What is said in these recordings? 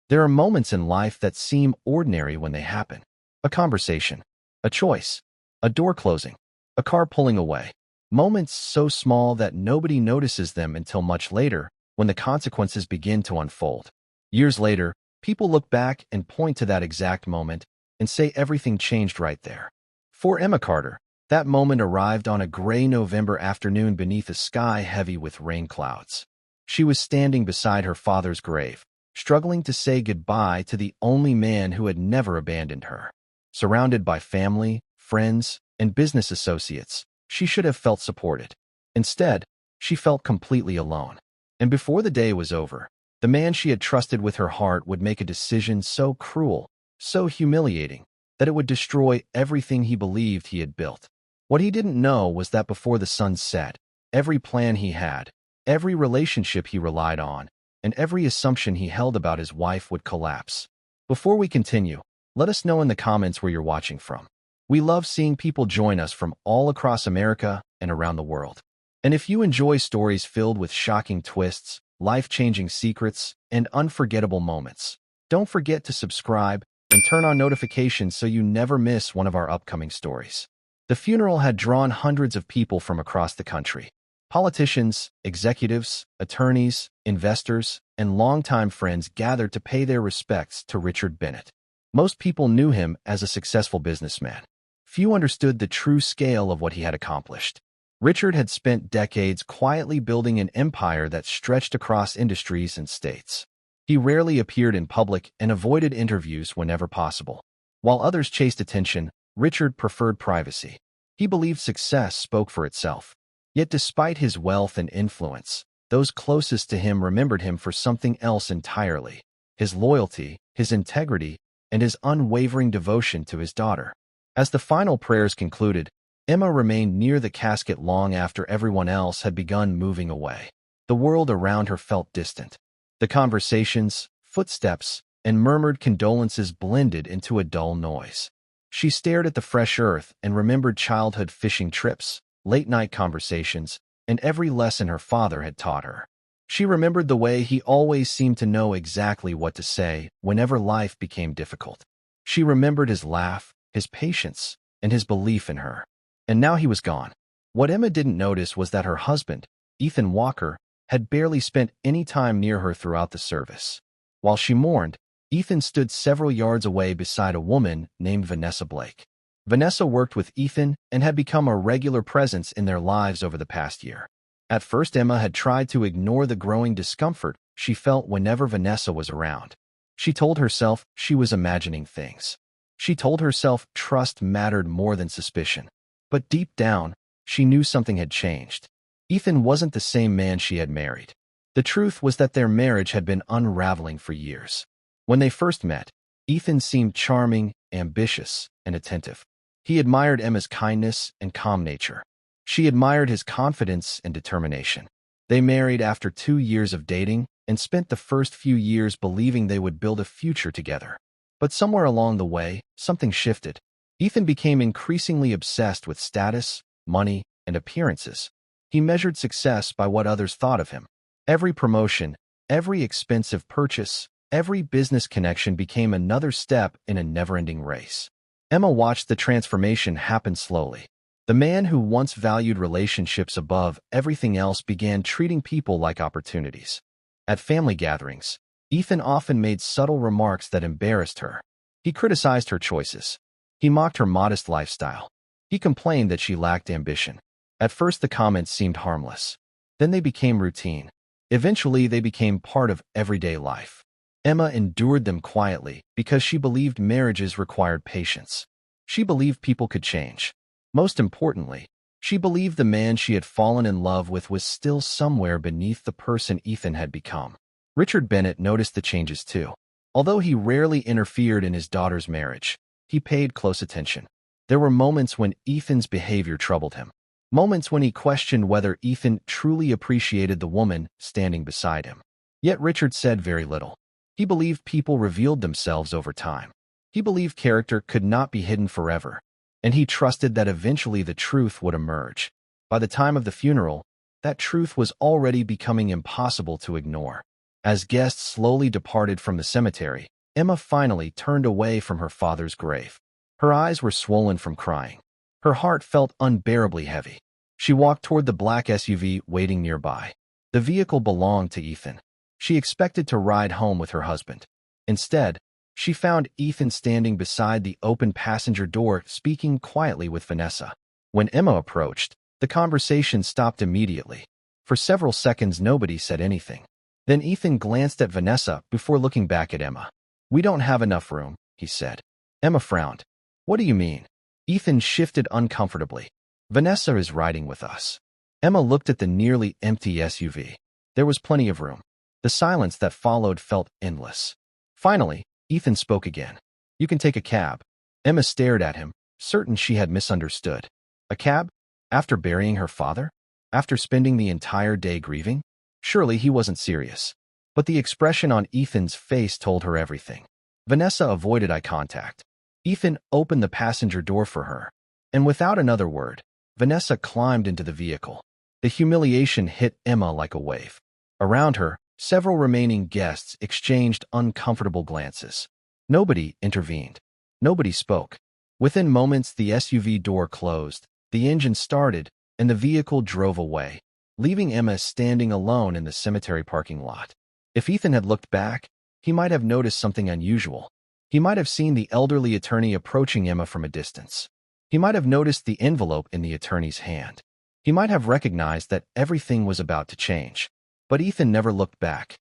There are moments in life that seem ordinary when they happen. A conversation, a choice, a door closing, a car pulling away. Moments so small that nobody notices them until much later, when the consequences begin to unfold. Years later, people look back and point to that exact moment and say everything changed right there. For Emma Carter, that moment arrived on a gray November afternoon beneath a sky heavy with rain clouds. She was standing beside her father's grave, struggling to say goodbye to the only man who had never abandoned her. Surrounded by family, friends, and business associates, she should have felt supported. Instead, she felt completely alone. And before the day was over, the man she had trusted with her heart would make a decision so cruel, so humiliating, that it would destroy everything he believed he had built. What he didn't know was that before the sun set, every plan he had, every relationship he relied on, and every assumption he held about his wife would collapse. Before we continue, let us know in the comments where you're watching from. We love seeing people join us from all across America and around the world. And if you enjoy stories filled with shocking twists, life-changing secrets, and unforgettable moments, don't forget to subscribe and turn on notifications so you never miss one of our upcoming stories. The funeral had drawn hundreds of people from across the country. Politicians, executives, attorneys, investors, and longtime friends gathered to pay their respects to Richard Bennett. Most people knew him as a successful businessman. Few understood the true scale of what he had accomplished. Richard had spent decades quietly building an empire that stretched across industries and states. He rarely appeared in public and avoided interviews whenever possible. While others chased attention, Richard preferred privacy. He believed success spoke for itself. Yet despite his wealth and influence, those closest to him remembered him for something else entirely: his loyalty, his integrity, and his unwavering devotion to his daughter. As the final prayers concluded, Emma remained near the casket long after everyone else had begun moving away. The world around her felt distant. The conversations, footsteps, and murmured condolences blended into a dull noise. She stared at the fresh earth and remembered childhood fishing trips, late-night conversations, and every lesson her father had taught her. She remembered the way he always seemed to know exactly what to say whenever life became difficult. She remembered his laugh, his patience, and his belief in her. And now he was gone. What Emma didn't notice was that her husband, Ethan Walker, had barely spent any time near her throughout the service. While she mourned, Ethan stood several yards away beside a woman named Vanessa Blake. Vanessa worked with Ethan and had become a regular presence in their lives over the past year. At first, Emma had tried to ignore the growing discomfort she felt whenever Vanessa was around. She told herself she was imagining things. She told herself trust mattered more than suspicion. But deep down, she knew something had changed. Ethan wasn't the same man she had married. The truth was that their marriage had been unraveling for years. When they first met, Ethan seemed charming, ambitious, and attentive. He admired Emma's kindness and calm nature. She admired his confidence and determination. They married after 2 years of dating and spent the first few years believing they would build a future together. But somewhere along the way, something shifted. Ethan became increasingly obsessed with status, money, and appearances. He measured success by what others thought of him. Every promotion, every expensive purchase, every business connection became another step in a never-ending race. Emma watched the transformation happen slowly. The man who once valued relationships above everything else began treating people like opportunities. At family gatherings, Ethan often made subtle remarks that embarrassed her. He criticized her choices. He mocked her modest lifestyle. He complained that she lacked ambition. At first, the comments seemed harmless. Then they became routine. Eventually, they became part of everyday life. Emma endured them quietly because she believed marriages required patience. She believed people could change. Most importantly, she believed the man she had fallen in love with was still somewhere beneath the person Ethan had become. Richard Bennett noticed the changes too. Although he rarely interfered in his daughter's marriage, he paid close attention. There were moments when Ethan's behavior troubled him. Moments when he questioned whether Ethan truly appreciated the woman standing beside him. Yet Richard said very little. He believed people revealed themselves over time. He believed character could not be hidden forever, and he trusted that eventually the truth would emerge. By the time of the funeral, that truth was already becoming impossible to ignore. As guests slowly departed from the cemetery, Emma finally turned away from her father's grave. Her eyes were swollen from crying. Her heart felt unbearably heavy. She walked toward the black SUV waiting nearby. The vehicle belonged to Ethan. She expected to ride home with her husband. Instead, she found Ethan standing beside the open passenger door speaking quietly with Vanessa. When Emma approached, the conversation stopped immediately. For several seconds nobody said anything. Then Ethan glanced at Vanessa before looking back at Emma. "We don't have enough room," he said. Emma frowned. "What do you mean?" Ethan shifted uncomfortably. "Vanessa is riding with us." Emma looked at the nearly empty SUV. There was plenty of room. The silence that followed felt endless. Finally, Ethan spoke again. "You can take a cab." Emma stared at him, certain she had misunderstood. A cab? After burying her father? After spending the entire day grieving? Surely he wasn't serious. But the expression on Ethan's face told her everything. Vanessa avoided eye contact. Ethan opened the passenger door for her. And without another word, Vanessa climbed into the vehicle. The humiliation hit Emma like a wave. Around her, several remaining guests exchanged uncomfortable glances. Nobody intervened. Nobody spoke. Within moments, the SUV door closed, the engine started, and the vehicle drove away, leaving Emma standing alone in the cemetery parking lot. If Ethan had looked back, he might have noticed something unusual. He might have seen the elderly attorney approaching Emma from a distance. He might have noticed the envelope in the attorney's hand. He might have recognized that everything was about to change. But Ethan never looked back.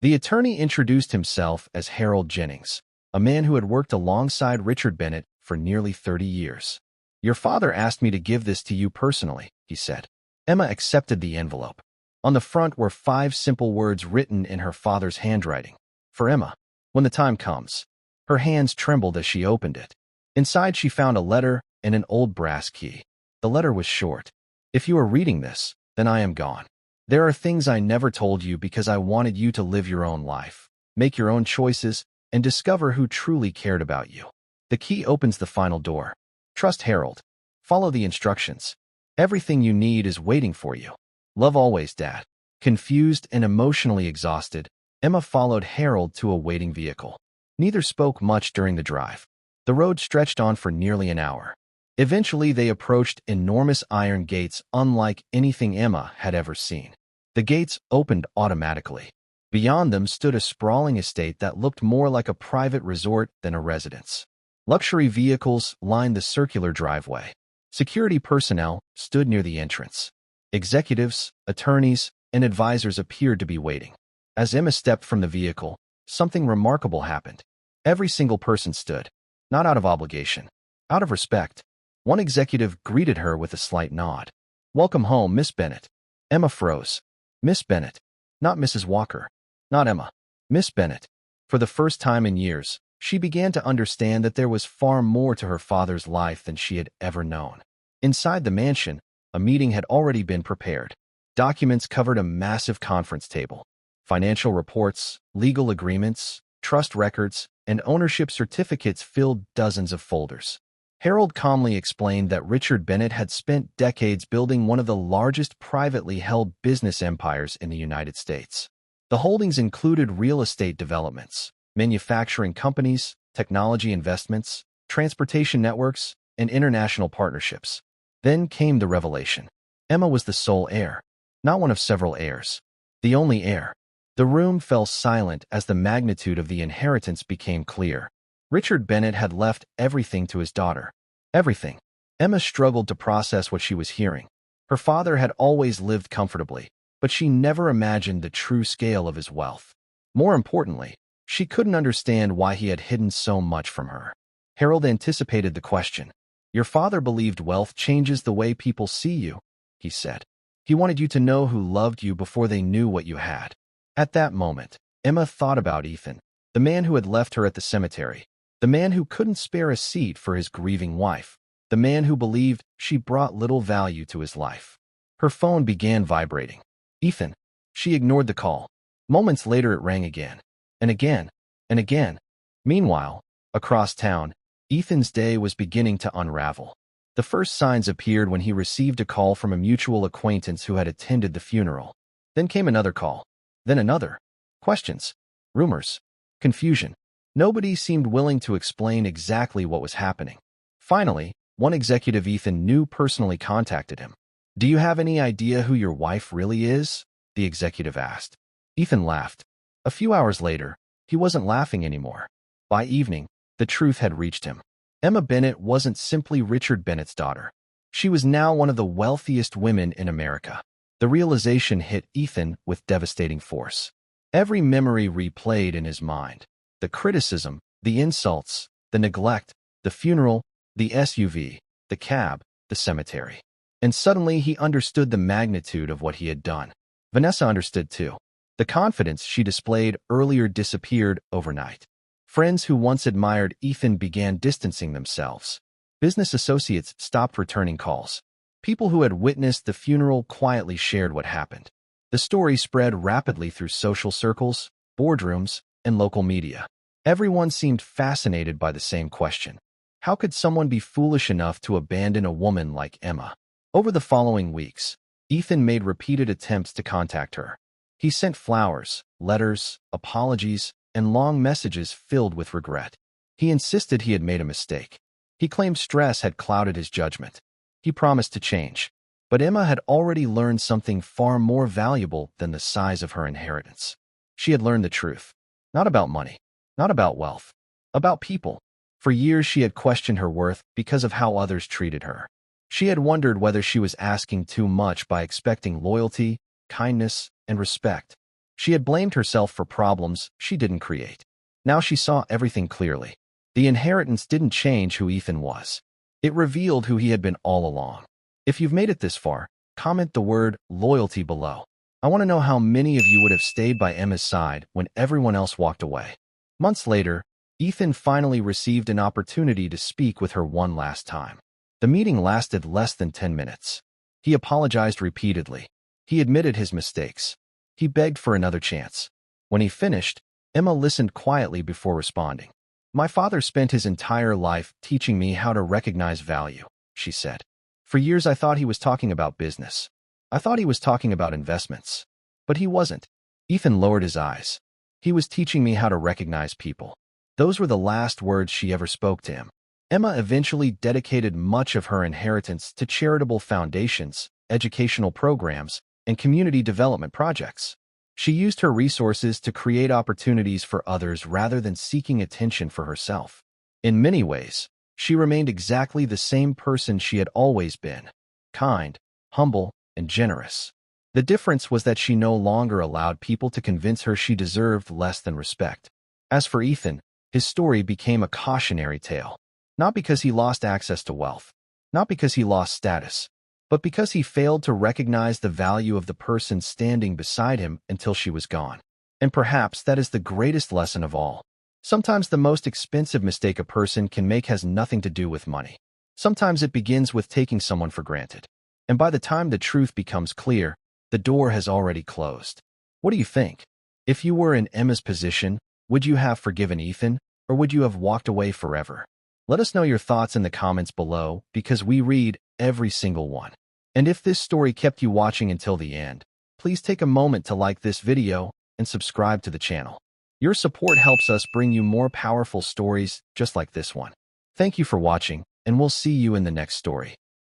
The attorney introduced himself as Harold Jennings, a man who had worked alongside Richard Bennett for nearly 30 years. "Your father asked me to give this to you personally," he said. Emma accepted the envelope. On the front were 5 simple words written in her father's handwriting. "For Emma, when the time comes." Her hands trembled as she opened it. Inside she found a letter and an old brass key. The letter was short. "If you are reading this, then I am gone. There are things I never told you because I wanted you to live your own life, make your own choices, and discover who truly cared about you." The key opens the final door. "Trust Harold. Follow the instructions. Everything you need is waiting for you. Love always, Dad." Confused and emotionally exhausted, Emma followed Harold to a waiting vehicle. Neither spoke much during the drive. The road stretched on for nearly an hour. Eventually, they approached enormous iron gates unlike anything Emma had ever seen. The gates opened automatically. Beyond them stood a sprawling estate that looked more like a private resort than a residence. Luxury vehicles lined the circular driveway. Security personnel stood near the entrance. Executives, attorneys, and advisors appeared to be waiting. As Emma stepped from the vehicle, something remarkable happened. Every single person stood, not out of obligation, out of respect. One executive greeted her with a slight nod. "Welcome home, Miss Bennett." Emma froze. Miss Bennett, not Mrs. Walker, not Emma. Miss Bennett. For the first time in years, she began to understand that there was far more to her father's life than she had ever known. Inside the mansion, a meeting had already been prepared. Documents covered a massive conference table. Financial reports, legal agreements, trust records, and ownership certificates filled dozens of folders. Harold calmly explained that Richard Bennett had spent decades building one of the largest privately held business empires in the United States. The holdings included real estate developments, manufacturing companies, technology investments, transportation networks, and international partnerships. Then came the revelation. Emma was the sole heir, not one of several heirs. The only heir. The room fell silent as the magnitude of the inheritance became clear. Richard Bennett had left everything to his daughter. Everything. Emma struggled to process what she was hearing. Her father had always lived comfortably, but she never imagined the true scale of his wealth. More importantly, she couldn't understand why he had hidden so much from her. Harold anticipated the question. "Your father believed wealth changes the way people see you," he said. "He wanted you to know who loved you before they knew what you had." At that moment, Emma thought about Ethan, the man who had left her at the cemetery, the man who couldn't spare a seat for his grieving wife, the man who believed she brought little value to his life. Her phone began vibrating. "Ethan." She ignored the call. Moments later it rang again, and again, and again. Meanwhile, across town, Ethan's day was beginning to unravel. The first signs appeared when he received a call from a mutual acquaintance who had attended the funeral. Then came another call. Then another. Questions, rumors, confusion. Nobody seemed willing to explain exactly what was happening. Finally, one executive Ethan knew personally contacted him. "Do you have any idea who your wife really is?" the executive asked. Ethan laughed. A few hours later, he wasn't laughing anymore. By evening, the truth had reached him. Emma Bennett wasn't simply Richard Bennett's daughter. She was now one of the wealthiest women in America. The realization hit Ethan with devastating force. Every memory replayed in his mind. The criticism, the insults, the neglect, the funeral, the SUV, the cab, the cemetery. And suddenly he understood the magnitude of what he had done. Vanessa understood too. The confidence she displayed earlier disappeared overnight. Friends who once admired Ethan began distancing themselves. Business associates stopped returning calls. People who had witnessed the funeral quietly shared what happened. The story spread rapidly through social circles, boardrooms, and local media. Everyone seemed fascinated by the same question. How could someone be foolish enough to abandon a woman like Emma? Over the following weeks, Ethan made repeated attempts to contact her. He sent flowers, letters, apologies, and long messages filled with regret. He insisted he had made a mistake. He claimed stress had clouded his judgment. He promised to change. But Emma had already learned something far more valuable than the size of her inheritance. She had learned the truth. Not about money, not about wealth, about people. For years she had questioned her worth because of how others treated her. She had wondered whether she was asking too much by expecting loyalty, kindness, and respect. She had blamed herself for problems she didn't create. Now she saw everything clearly. The inheritance didn't change who Ethan was. It revealed who he had been all along. If you've made it this far, comment the word loyalty below. I want to know how many of you would have stayed by Emma's side when everyone else walked away. Months later, Ethan finally received an opportunity to speak with her one last time. The meeting lasted less than 10 minutes. He apologized repeatedly. He admitted his mistakes. He begged for another chance. When he finished, Emma listened quietly before responding. "My father spent his entire life teaching me how to recognize value," she said. "For years I thought he was talking about business. I thought he was talking about investments. But he wasn't." Ethan lowered his eyes. "He was teaching me how to recognize people." Those were the last words she ever spoke to him. Emma eventually dedicated much of her inheritance to charitable foundations, educational programs, and community development projects. She used her resources to create opportunities for others rather than seeking attention for herself. In many ways, she remained exactly the same person she had always been: kind, humble, and generous. The difference was that she no longer allowed people to convince her she deserved less than respect. As for Ethan, his story became a cautionary tale. Not because he lost access to wealth, not because he lost status, but because he failed to recognize the value of the person standing beside him until she was gone. And perhaps that is the greatest lesson of all. Sometimes the most expensive mistake a person can make has nothing to do with money. Sometimes it begins with taking someone for granted. And by the time the truth becomes clear, the door has already closed. What do you think? If you were in Emma's position, would you have forgiven Ethan, or would you have walked away forever? Let us know your thoughts in the comments below, because we read every single one. And if this story kept you watching until the end, please take a moment to like this video and subscribe to the channel. Your support helps us bring you more powerful stories just like this one. Thank you for watching, and we'll see you in the next story.